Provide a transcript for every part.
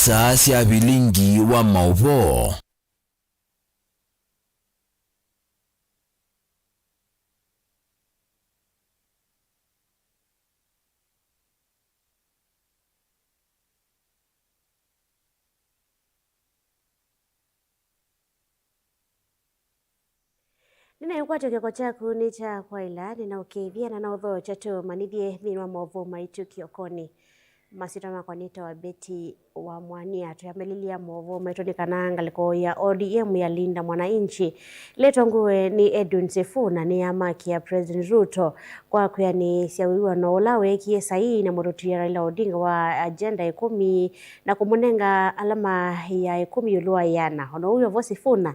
saa cia bilingi wa mauvo. Nina yukwata kioko chaku ni cha kwaila nina ukithia na naudho chatu manithie vinwa movu maitu kiokoni. Masitama kwa nita wa Beti wa Mwania tuyamelilia movu maitoni kananga liko ya ODM ya Linda Mwananchi. Leto nguwe ni Edwin Sifuna ni amaki ya President Ruto kwa kuya ni siawiwa na ulawe kie sahi na morotu ya Raila Odinga wa agenda 10 na kumunenga alama ya 10 yulua yana. Hono huyo vo Sifuna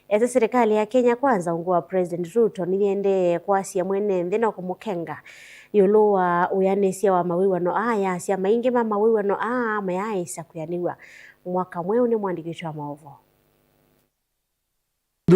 eza serikali ya Kenya kwanza unguwa President Ruto niende kwa siya mwene ndena kumukenga yuluwa uyanesia wa mawiwano aya siya maingi ma mawiwano mayaisa kuyaniwa mwaka mweu ni mwandikisho wa maovo.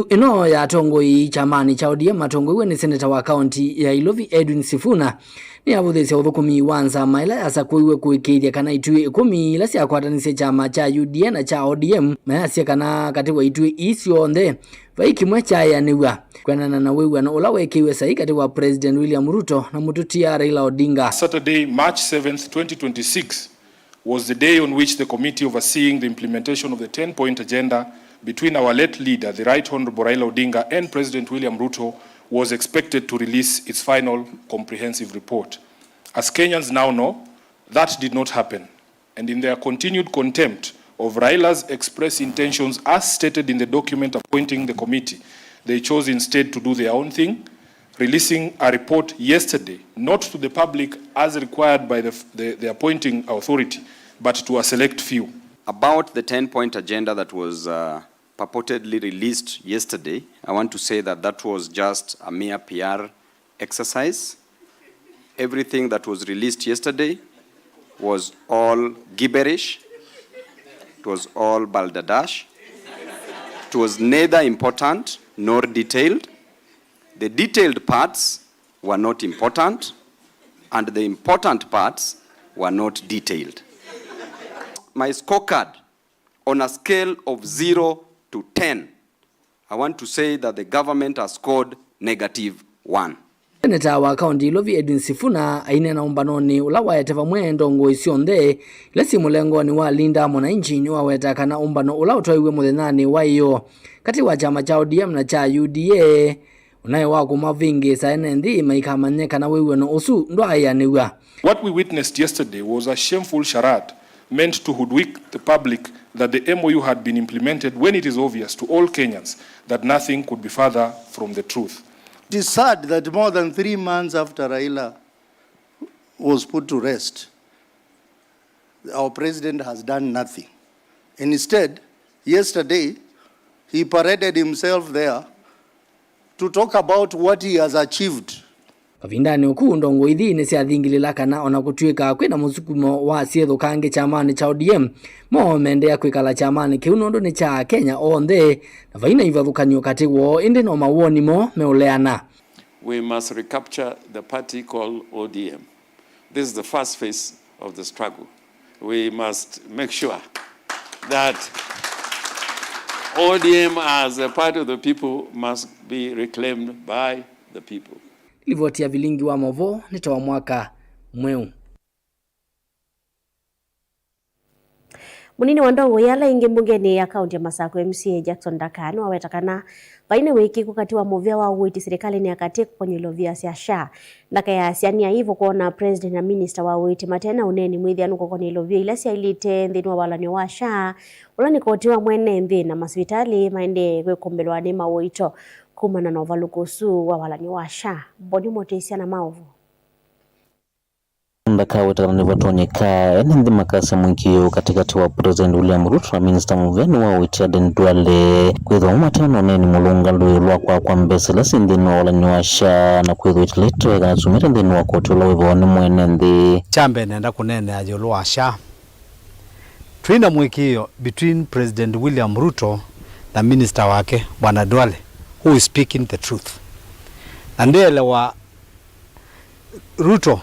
Ino ya tongoi chamani cha ODM matongoiwe ni seneta wa kaunti ya Ilovi Edwin Sifuna ni abuthesya uthukumi wanza maila yasa kuiwe kuikiria kana itui 10 ila sia kwatanisya chama cha UDA na cha ODM mayasya kana katiwa itui isio ndhe vaikimwe cha yaniwa kwenana na wewe na ula wekiwe sahi katiwa President William Ruto na mututia Raila Odinga. Saturday, March 7th, 2026 was the day on which the committee overseeing the implementation of the 10-point agenda between our late leader, the Right Honorable Raila Odinga, and President William Ruto was expected to release its final comprehensive report. As Kenyans now know, that did not happen. And in their continued contempt of Raila's express intentions as stated in the document appointing the committee, they chose instead to do their own thing, releasing a report yesterday, not to the public as required by the appointing authority, but to a select few. About the 10-point agenda that was purportedly released yesterday, I want to say that that was just a mere PR exercise. Everything that was released yesterday was all gibberish. It was all balderdash. It was neither important nor detailed. The detailed parts were not important, and the important parts were not detailed. My scorecard on a scale of 0 to 10, I want to say that the government has scored -1. Seneta wa kaunti Ilovi Edwin Sifuna aine na umbanoni ulawa yateva mwendo ngo isionde lesi mulengo ni wa Linda Mwananchi ni waweta kana umbano ula utoiwe muthenani wa iyo kati wa chama cha ODM na cha UDA unaye wako mavingi saene ndi maikamanyeka na wewe no usu ndo ayaniwa. What we witnessed yesterday was a shameful charade meant to hoodwink the public that the MOU had been implemented when it is obvious to all Kenyans that nothing could be further from the truth. It is sad that more than 3 months after Raila was put to rest, our president has done nothing. And instead, yesterday, he paraded himself there to talk about what he has achieved. Kavindani uku ndongo ithi ni cia thingilila kana ona kutuika kwina musukumo wa sietho kange chamani cha ODM mo mende ya kwikala chamani kiunondo ni cha Kenya onthe na vaina ivathukanio katiwo indi no mawoni mo meuleana. We must recapture the party called ODM. This is the first phase of the struggle. We must make sure that ODM as a part of the people must be reclaimed by the people. Livotia vilingi wa movo nitoa mwaka mweu. Munini wandongo yala ingi mbungeni ya kaunti ya Masako MCA Jackson Dakano wawetakana vaine wiki kukati wa movia wa uwiti serikali ni akati kwenye lovia siya SHA. Ndaka ya siania hivo kuona president na minister wa uwiti matena uneni mwithi anuko kwenye lovia ila siya ilite ndini wa walani wa SHA. Ulani kotiwa mwene mvi na masvitali maende kwe kumbelo wa nema uwito kumana na uvalukusu wa walani wa SHA. Bodi motesia na maovu. Ndaka wetakana nivatonyeka enendi makasa mwikiyo katikati wa President William Ruto na Minister Muveni wa uwiti Aden Duale kwitho umatano neni mulunga luilwa kwa mbesela sindini wa walani wa SHA na kwitho itileto ya kana sumire ndini wa koti ula wivoni mwene ndi chambe nenda kunene ajolo wa SHA twina mwikiyo between President William Ruto na Minister wake Bwana Duale who is speaking the truth na ndele wa Ruto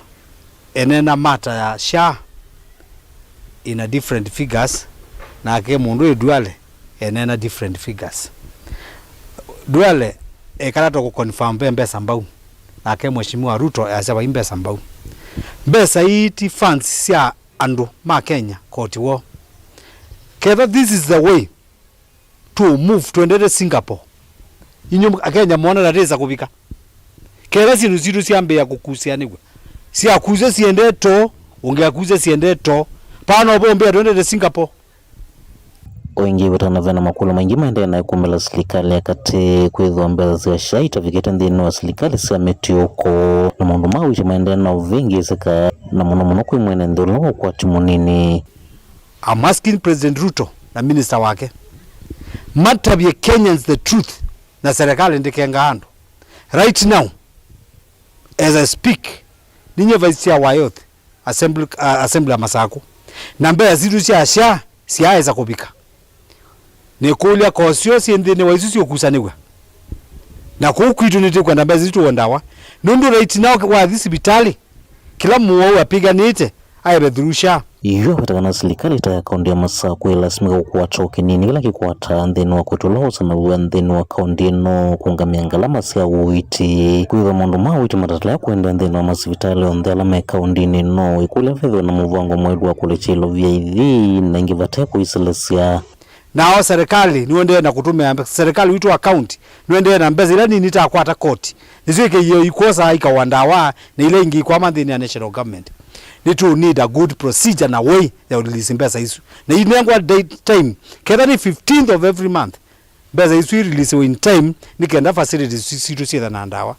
enena mata ya SHA in a different figures na ke mundu Duale enena different figures. Duale ekarato ku confirm mbesa mbau na ke mheshimiwa Ruto asaba mbesa mbau mbesa iti funds cia andu ma Kenya koti wo ketha this is the way to move to endete Singapore inyo Kenya mona na reza kubika ketha sindu zitu ciambe ya kukusia nigwe cia kuze siende to ungeakuze siende to pano bombe endete Singapore wengi watana vena makula maingi maende na kumela serikali akati kwithwa mbele za shaita viketa ndino wa serikali sia metioko na mundu mawiche maende na uvingi saka na muno kwa mwene ndolo kwa timunini. I'm asking President Ruto na minister wake matabye Kenyans the truth na serikali ndikenga ando right now as I speak ninyo vice chair wa youth assembly Masako na mbele zitu cia sha siaweza kubika nekulia kosio siendene waisusi okusanibwa na kukwitu nite kwenda mbele zitu wandawa nundu right now kwa hospitali kila muo apiganite aibedhurusha iyo patakana serikali ta kaunti ya Masako ilasimika kukwata ukinini kila kikwata ndeno wa kutolosa na ndeno wa kaunti no kungamia ngalama sia uiti kuiva mundu mawiti matatala ya kuenda ndeno wa masivitali ondela me kaunti no ikule fedho na muvango mwedu wa kule chilo vya hivi na ingivate kuiselesia nao serikali niwende na kutumia serikali witu wa county niwende na mbezi ile nini takwata koti nizike hiyo ikosa ikawandawa na ile ingi kwa mandhini ya national government need to need a good procedure na way they will release mbeza isu na inengwa date time kedha ni 15th of every month mbeza isu release in time nikenda facilities situ sia na ndawa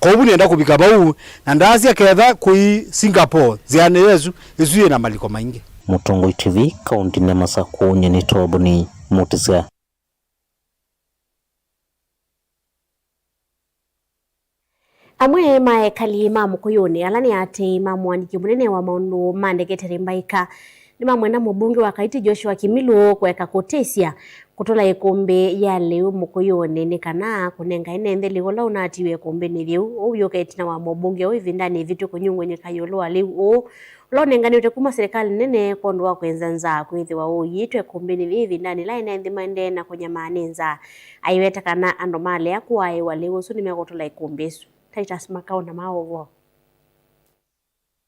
kwa ubu nienda kubika bau na ndazi kedha kui Singapore ziane yesu isu na maliko maingi. Mutongo TV kaunti ya Masako nyeni tobuni mutisia amwe maekali mamukuyuni alani ate mamwandiki munene wa maundu mandegetere mbaika ni mamwena mubunge wa Kaiti Joshua Kimilu kweka kotesia kutola ikombe ya leo mukuyuni ni kana kunenga inende ligola unatiwe kombe ni liu uyo kaitina wa mubunge oivi ndani vitu kunyungwe ni kayolo aliu lo nengani utekuma serikali nene kondo wa kwenzanza kwithiwa uyitwe kombe ni livi ndani la ina ndimande na kunyamanenza aiweta kana andomale yakuwa walewo suni mekotola ikombe su Titus Makao na maovo.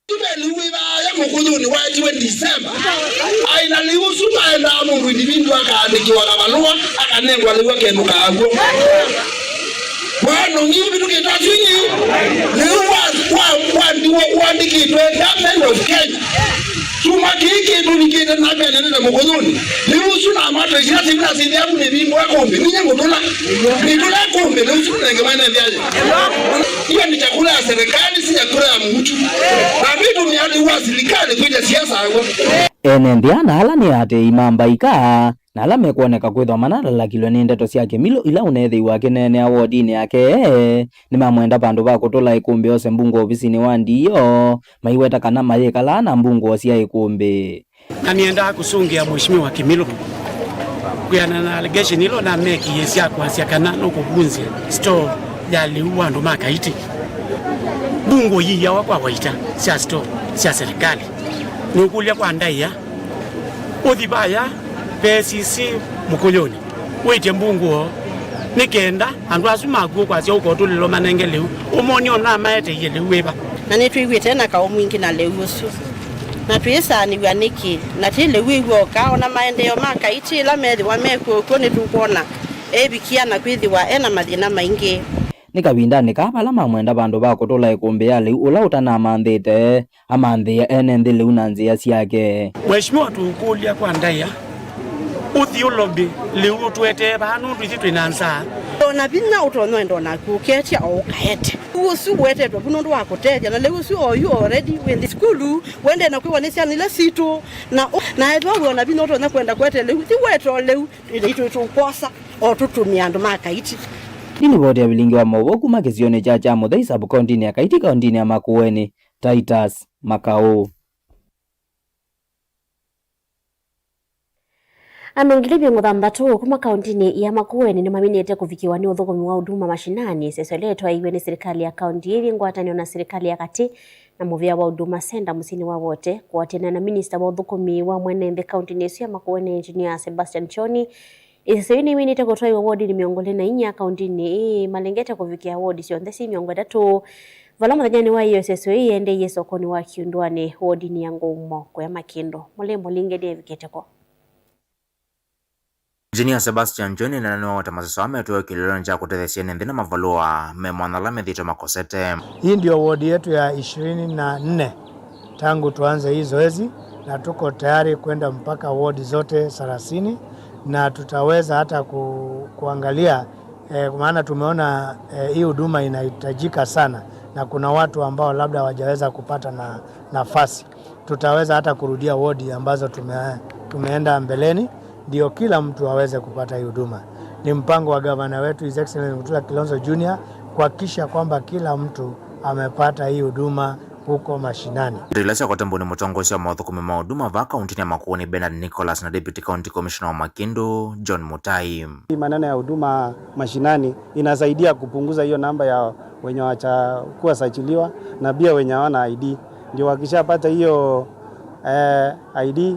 Tumeliwiba ya mukuyuni wajiwe December. Aina liusu maenda mungu individu akaandikiwa na balua akanengwa liwa kenu kaagwo. Wano ngiyo bitu kitwatwinyi. Liwa wandikitwe government of Kenya. Tumakiki tunikite nabene nina mukuyuni. Liusu na mato ikirasi vina sidi yaku ni bimbo ya kumbi. Ninyangu tula. Nitula kumbi. Liusu nenge maina viaje. Hiyo ni chakula ya serikali, si chakula ya mtu. Na vitu miadi wa serikali kuja siasa hapo. Enendiana ala ni ate imambaika na ala mekuoneka kwithwa manala lakilwe ni ndeto ciake Milo ila unethi wake nene awardini yake ni mamwenda bandu ba kutola ikumbi ose mbungu ofisini wa ndiyo maiweta kana mayekala na mbungu osia ikumbi na nienda kusungia mheshimiwa Kimilu kuyana na allegation ilo na meki yesia kwa sia kana no kubunzia store ya liwa ndo makaiti bungo yiya wakwa waita sia store sia serikali nukulia kwa ndaiya udhibaya PCC mukuyuni wite mbungu nikenda andu asumagu kwa sia ukotulilo manenge leu umoni ona maete yele weba na nitwigwite na kao mwingi na leu usu na tuyesani wa niki na tile wiwo kaona maendeleo makaiti la methi wa meko kone tukona ebikia na kwithiwa ena mathina maingi nikabinda nikabala mamwenda bandu ba kutola ikumbi ya leu ula utana amandite amandhia ene leu na nzia ciake mheshimiwa tukulia kwa ndaiya uthiolobi leu twete banu twithitwe nansa ona binya utonyo ndona kuketia o kaete usu wete to buno ndo akoteja na leu su oyu already when the school wende na kwiwanisia nile situ na edwa ona binya utonyo kwenda kwete leu ti weto leu ile tukosa o tutumia ndo makaiti nini bodi ya bilingi wa mawoku makezione cha mudhai sabu kontini ya Kaiti kontini ya Makueni. Titus Makao. Anongile biongo dhambatu kuma kauntini ya Makueni ni maminete kufikiwa ni udhukomi wa huduma mashinani seso leto iwe ni serikali ya kaunti hivi ngwatani na serikali ya kati na muvia wa Huduma Center musini wa wote kuatena na minister wa uthukumi wa mwenende county nesu ya Makueni engineer Sebastian Choni. Isewini winite kutoi wodi ni miongole na inya county ni malengeta kuvikia wodi sionde si miongo datu vala muthanyani wa iyo SSOE ende yesokoni wa Kiundwani wodi ni yango umo kwa Makindo mulembo lingedi eviketeko. Engineer Sebastian Choni na nani wa maziso ametuwa kililoni cha kutethesia nendina mavalua memwanala medhito makosete. Hii ndio wodi yetu ya 24 tangu tuanze hii zoezi na tuko tayari kwenda mpaka wodi zote 30 na tutaweza hata kuangalia maana tumeona hii huduma inahitajika sana na kuna watu ambao labda hawajaweza kupata nafasi. Tutaweza hata kurudia wodi ambazo tumeenda mbeleni ndio kila mtu aweze kupata hii huduma. Ni mpango wa gavana wetu His Excellency Mutula Kilonzo Jr. kuhakikisha kwamba kila mtu amepata hii huduma huko mashinani. Rilasa kwa tambuni mutongozi wa maudhukumi mauduma va kaunti ya Makueni Bernard Nicholas na Deputy County Commissioner wa Makindo John Mutai. Maneno ya huduma mashinani inasaidia kupunguza hiyo namba ya wenye wachakuwa sajiliwa na pia wenye hawana ID. Ndio wakishapata hiyo ID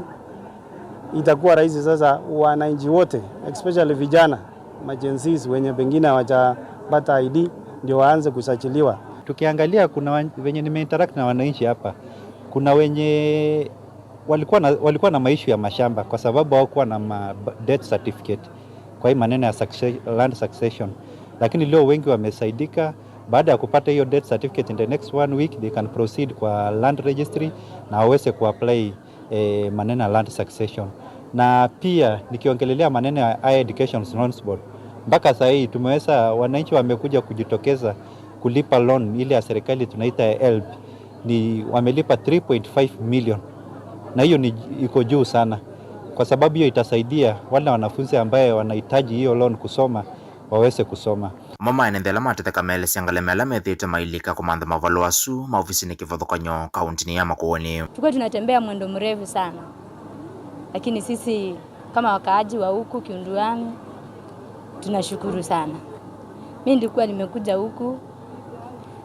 itakuwa rahisi sasa wananchi wote especially vijana majensis wenye pengine hawajapata ID ndio waanze kusajiliwa. Tukiangalia kuna wenye nimeinteract na wananchi hapa, kuna wenye walikuwa na maishu ya mashamba kwa sababu hawakuwa na death certificate kwa hii maneno ya land succession, lakini leo wengi wamesaidika baada ya kupata hiyo death certificate. In the next 1 week they can proceed kwa land registry na waweze kuapply maneno ya land succession. Na pia nikiongelelea maneno ya higher education loans board, mpaka sasa hii tumeweza, wananchi wamekuja kujitokeza kulipa loan ile ya serikali tunaita HELB, ni wamelipa 3.5 million, na hiyo ni iko juu sana kwa sababu hiyo itasaidia wale wanafunzi ambaye wanahitaji hiyo loan kusoma waweze kusoma. Mama enendela matete kamele siangale mela methite mailika komanda mavaloasu maofisi ni kivothokanyo kaunti ya Makueni. Tuko tunatembea mwendo mrefu sana, lakini sisi kama wakaaji wa huku Kiundwani tunashukuru sana. Mimi nilikuwa nimekuja huku,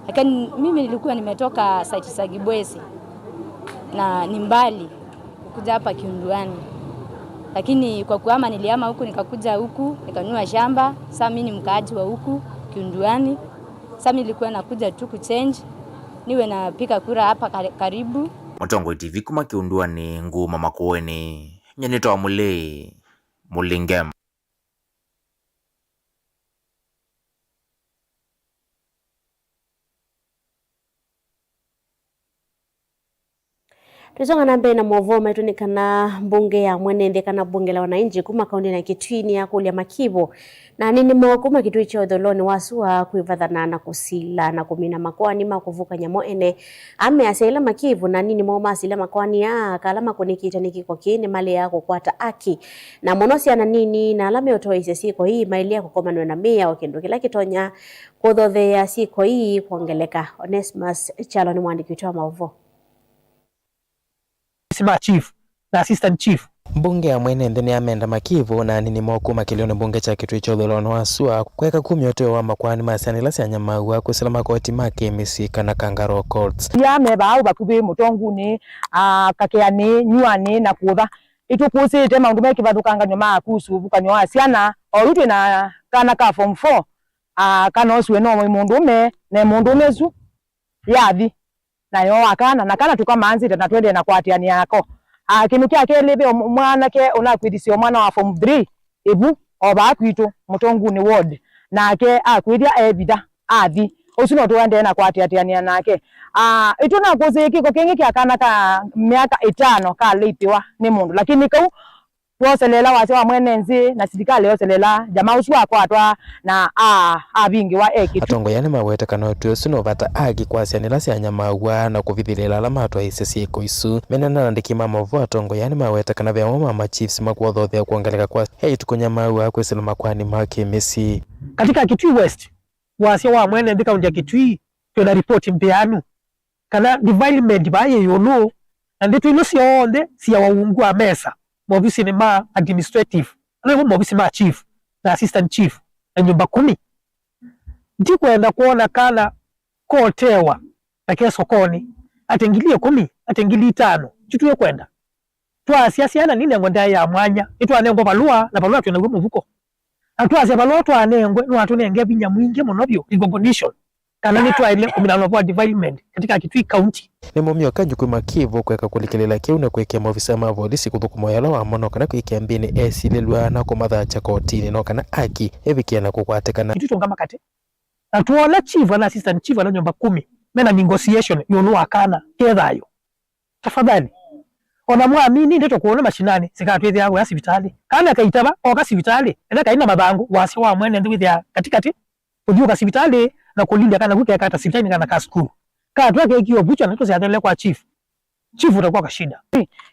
lakini mimi nilikuwa nimetoka site za Gibwezi na ni mbali kuja hapa Kiundwani, lakini kwa kuhama nilihama huku nikakuja huku nikanunua shamba. Sasa mimi ni mkaaji wa huku Kiundwani. Sasa mimi nilikuwa nakuja tu kuchange niwe napika kura hapa karibu. Mutongo TV kuma Kiundwani nguma Makueni nyenito amule mulingem. Tuzonga nambe na mwovo maituni kana bunge ya mwenende kana bunge la wananchi kuma kaunti na Kitui ya kulia Makivo na nini mwakuma Kitui cha odoloni wasua kuivadhana na kusila na kumina makwani makuvuka nyamo ene ame asila Makivo na nini mwoma asila makwani ya kalama kunikita niki kwa kini mali ya kukwata aki na monosi ya nini na alame otoa isesiko hii maili ya kukomanwe na mea wakindu kila kitonya kudhothe ya siko hii kuangeleka. Onesmus Chalo ni mwandiki utoa mauvo Sima chief na assistant chief. Mbunge ya mwenende ni amenda Makivo na nini mwakuma kilioni mbunge cha Kitui cha odoloni wasua kweka kumyoto wa makwani masianila siya nyamaua kusilama koti make misika na Kangaroo Courts. Ya meba au bakubi mutonguni kakeani nyuani na kuudha itukusite maundu mekivadukanga nyoma kusu bukanyo asiana orutwe na kana ka form 4 kana oswe no mundume ne mundume zu yathi na yo akana na kana tukamanzi na twende na kwatiani yako kinukia kelebe mwana ke onakwidisio mwana wa form 3 ebu oba kwito mutonguni ward na ke akwidia ebida athi usino tuende na kwatiani nake ituna kuziki ko kingi akana ka miaka 5 ka leitiwa ni mundu lakini kau woselela wase wa mwenenzi na serikali yoselela jamaa usu akwatwa na abingi wa ekitu atongo yani mawete kana tuosino bata agi kwasianila sia nyamaua na kuvithilela alama atwa isesieko isu menana ndiki mama atongo yani mawete kana vya mama chiefs makuothothe kuongeleka kwa tukunyamaua kwesela makwani make mesi katika Kitui West wase wa mwenenzi kaunti ya Kitui tuna report mpeanu kana development baye yono nditu ino sionde sia waungua mesa mwofisi ni ma administrative na mwofisi ma chief na assistant chief na nyumba 10 ndi kwenda kuona kana kotewa na kia sokoni atengilie 10 atengilie 5 chituye kwenda twasiasiana nine ngonda ya mwanya itwanengo balua na balua tuna muvuko atwase balua twanengwe no atunenge binya mwingi monobyo recognition kana ni twaile communal development katika Kitui County ni mumio kanjuku makivu kweka kulikilela kiu na kwekea maofisa ma polisi kuthuku moyala wa mono kana kwekea mbini esilelwa na kumathacha kotini no kana aki ebikia na kukwatekana kitu ngama kate na tuola chief na assistant chief na nyumba 10 mena negotiation yonu akana kethayo tafadhali ona mwamini ndeto kuona mashinani sikatwethe yago ya sibitali kana kaitaba oka sibitali enda kaina mabangu wasi wa mwene ndwithia katikati ujuka sibitali na kulinda kana kuke kata sibitali kana ka school ka twake ikio bucha na tusi atele kwa chief utakuwa kashida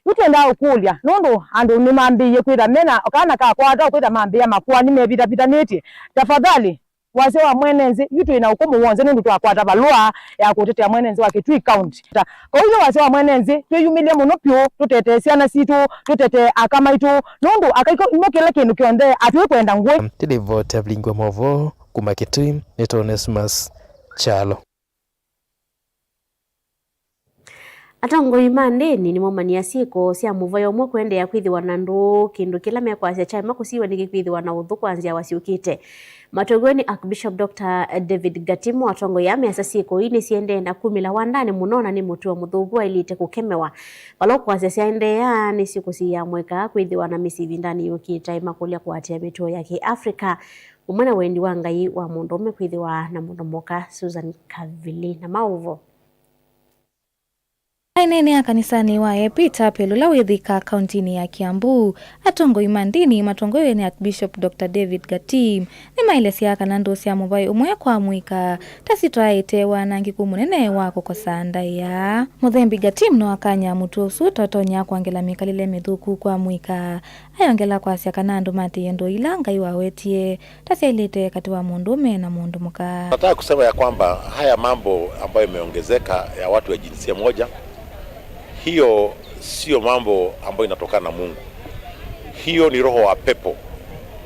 utenda ukulya nondo ando ni mambiye kwira mena kana ka kwata kwira mambiya makwa ni mebita pitaneti tafadhali wase wa mwenenzi yutu ina ukomo wonze nundu twakwata balua ya kutetea mwenenzi wa Kitui County kwa hiyo wase wa mwenenzi tweyumilie muno pyo tutete siana situ tutete akama itu nundu akaiko imokele kindu kionde atwe kwenda ngwe tilivota blingwa movo kuma Kitui ni Onesmus Chalo Atongo imandeni ni momania siko sia muvayo mwe kwende ya kwithiwa na ndu kindu kila mekwasya chama kusiwa nikikwithiwa na uthu kwanzia wasiukite matogoni Archbishop Dr. David Gatimu atongo ya mesa siko ini siende na 10 wandani munona ni mutu wa muthugwa ilite kukemewa balo kwasya siende ya ni siku si ya mweka kwithiwa na misivi ndani yukita imakulia kuatia mituo ya Afrika umwana wendi wangai wa mundu ume kwithiwa na mundu moka Susan Kavili na mauvo Ainene ya kanisani wa Epita Pelula Withika kauntini ya Kiambu atongo imandini matongo ni Archbishop Dr. David Gatim ni mailesi ya kanando sia mubai umwe kwa mwika tasitwa etewa na ngiku munene wako kosanda ya Muthembi Gatim no akanya mutu usu totonya kwangela mikalile mithuku kwa mwika ayongela kwa sia kanando mati yendo ilanga iwawetie tasiailete kati wa mundume na mundu muka. Nataka kusema ya kwamba haya mambo ambayo imeongezeka ya watu wa jinsia moja hiyo sio mambo ambayo inatokana na Mungu. Hiyo ni roho wa pepo.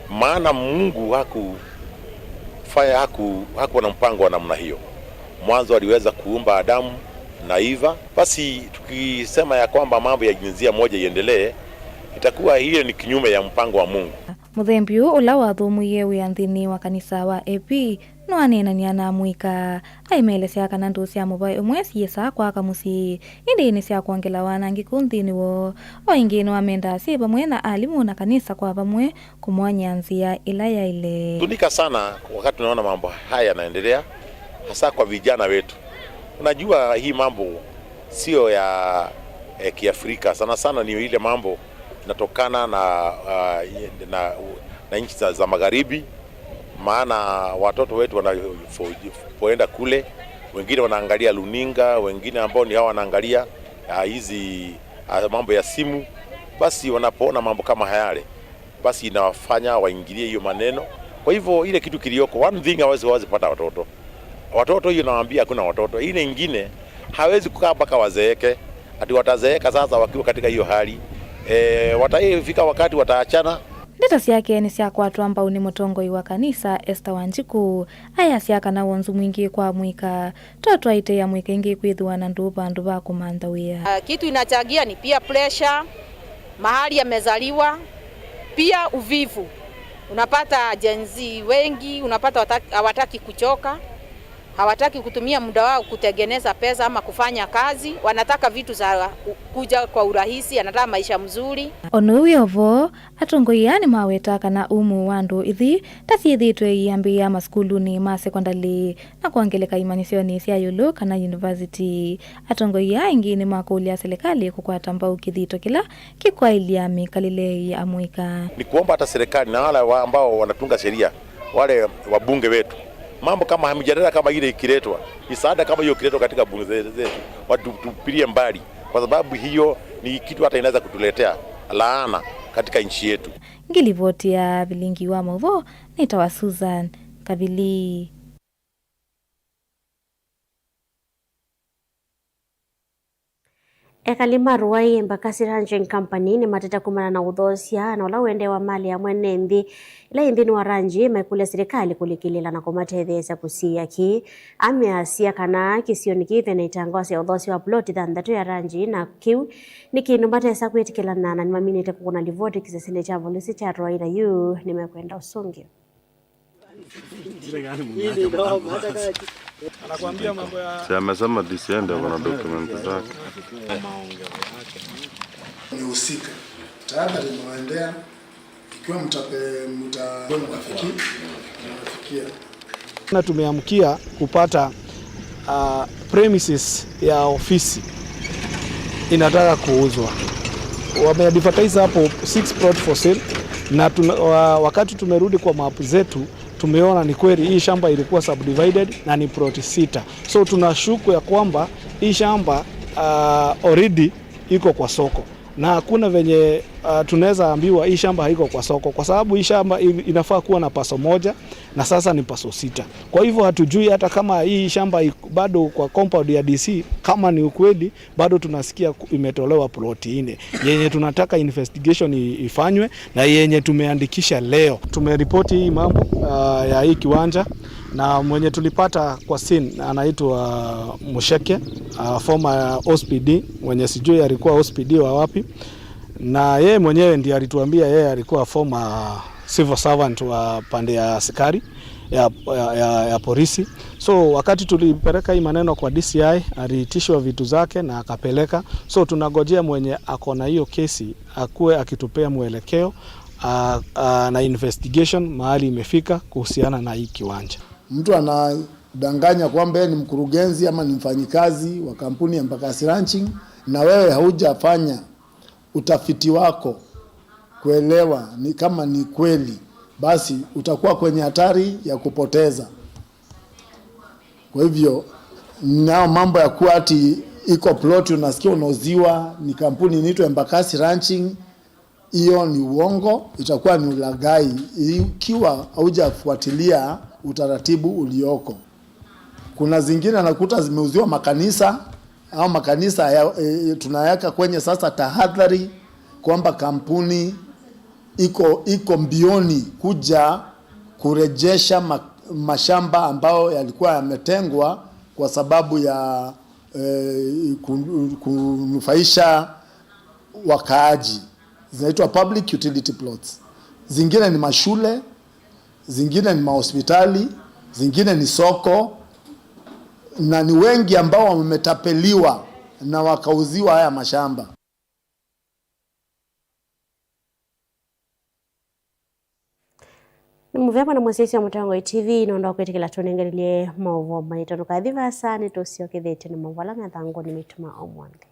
Maana Mungu hakuwa na mpango wa namna hiyo. Mwanzo aliweza kuumba Adamu na Eva. Basi tukisema ya kwamba mambo ya jinsia moja iendelee, itakuwa hiyo ni kinyume ya mpango wa Mungu. Muthembi ula wathumuie wianthini wa kanisa wa AP no anenania na mwika aimelesea kana ndu cia mubai umwe ciesa kwa kamusi indi ni cia kuongela wanangi kunthini wo o ingi no amenda si pamwe na alimu na kanisa kwa pamwe kumwanya nzia ila ya ile tunika sana wakati tunaona mambo haya yanaendelea hasa kwa vijana wetu. Unajua hii mambo sio ya Kiafrika sana ni ile mambo inatokana na nchi za magharibi. Maana watoto wetu wanapoenda kule, wengine wanaangalia luninga, wengine ambao ni hao wanaangalia hizi mambo ya simu. Basi wanapoona mambo kama hayale, basi inawafanya waingilie hiyo maneno. Kwa hivyo ile kitu kilioko, one thing hawezi pata watoto hiyo nawaambia hakuna watoto. Ile nyingine hawezi kukaa mpaka wazeeke, ati watazeeka sasa wakiwa katika hiyo hali. Watafika wakati wataachana. Ndeta siake ni cia kwatwa mbau ni mutongoi wa kanisa Esther Wanjiku aya siaka na wonzu mwingi kwa mwika toto aite ya mwika ingi kwithwa na nduba nduba kumandawia. Kitu inachagia ni pia pressure, mahali yamezaliwa, pia uvivu. Unapata jenzi wengi, unapata hawataki kuchoka, hawataki kutumia muda wao kutengeneza pesa ama kufanya kazi, wanataka vitu za kuja kwa urahisi, anataka maisha mzuri. Onuyovo atongoi yani maweta kana umu wandu ithi tasithitwe iambia maskulu ni ma secondary na kuangeleka imanisioni cia yulu kana university. Atongoi ya ingi ni makulia serikali kukwata mbau kithito kila kikwailia mikalile ya mwika. Ni kuomba hata serikali na wale ambao wanatunga sheria, wale wabunge wetu, mambo kama mjadala kama ile ikiletwa, isaada kama hiyo ikiletwa katika bunge zetu, watu tupilie mbali, kwa sababu hiyo ni kitu hata inaweza kutuletea laana katika nchi yetu. Ngilivoti ya vilingi wa movo nitawa Susan Kavili. Ekalima ruwai Embakasi Ranching Company ni mateta kumana na udhosia na ula wende wa mali ya mwene nthi ila inthini wa ranji maikule serikali kulikilila na kumatethesa kusia ki ameasia kana kisioni kive na itangosi ya udhosia wa ploti thandatu ya ranji na kiu ni kinu matesa kwetikilana na ni maminite kukuna livoti kisesile cha volisi cha Roida yu ni mekwenda usungi. Anakuambia mambo ya amesema disiende wana dokumenti zake. Ni usika. Tayari nimewaendea ikiwa mtafikia. Na tumeamkia kupata premises ya ofisi inataka kuuzwa. Wameadvertise hapo 6 plot for sale na wakati tumerudi kwa map zetu tumeona ni kweli hii shamba ilikuwa subdivided na ni plot 6. So tunashuku ya kwamba hii shamba already iko kwa soko. Na hakuna venye tunaweza ambiwa hii shamba haiko kwa soko kwa sababu hii shamba inafaa kuwa na paso moja na sasa ni paso 6. Kwa hivyo hatujui hata kama hii shamba bado kwa compound ya DC kama ni ukweli bado tunasikia imetolewa plot 4 yenye tunataka investigation ifanywe na yenye tumeandikisha leo. Tumeripoti hii mambo ya hii kiwanja na mwenye tulipata kwa scene anaitwa Musheke, former OSPD, mwenye sijui alikuwa OSPD wa wapi, na yeye mwenyewe ndiye alituambia yeye alikuwa former civil servant wa pande ya askari ya polisi. So wakati tulipeleka hii maneno kwa DCI aliitishwa vitu zake na akapeleka. So tunagojea mwenye akona hiyo kesi akue akitupea mwelekeo na investigation mahali imefika kuhusiana na hii kiwanja. Mtu anadanganya kwamba ni mkurugenzi ama ni mfanyikazi wa kampuni ya Embakasi Ranching na wewe haujafanya utafiti wako kuelewa ni kama ni kweli, basi utakuwa kwenye hatari ya kupoteza. Kwa hivyo nao mambo ya kuwa ati iko plot unasikia unauziwa ni kampuni inaitwa Embakasi Ranching, hiyo ni uongo, itakuwa ni ulaghai ikiwa haujafuatilia utaratibu ulioko. Kuna zingine nakuta zimeuziwa makanisa au makanisa tunayaka kwenye sasa tahadhari kwamba kampuni iko mbioni kuja kurejesha mashamba ambao yalikuwa yametengwa kwa sababu ya kunufaisha wakaaji. Zinaitwa public utility plots. Zingine ni mashule, zingine ni mahospitali, zingine ni soko, na ni wengi ambao wametapeliwa na wakauziwa haya mashamba. Muvema na mwasisi wa Mutango TV inaondoka kwetikila tunengerelie maovo maitano kadhiva sana tusiokethete na mavala mathango ni mituma omwande.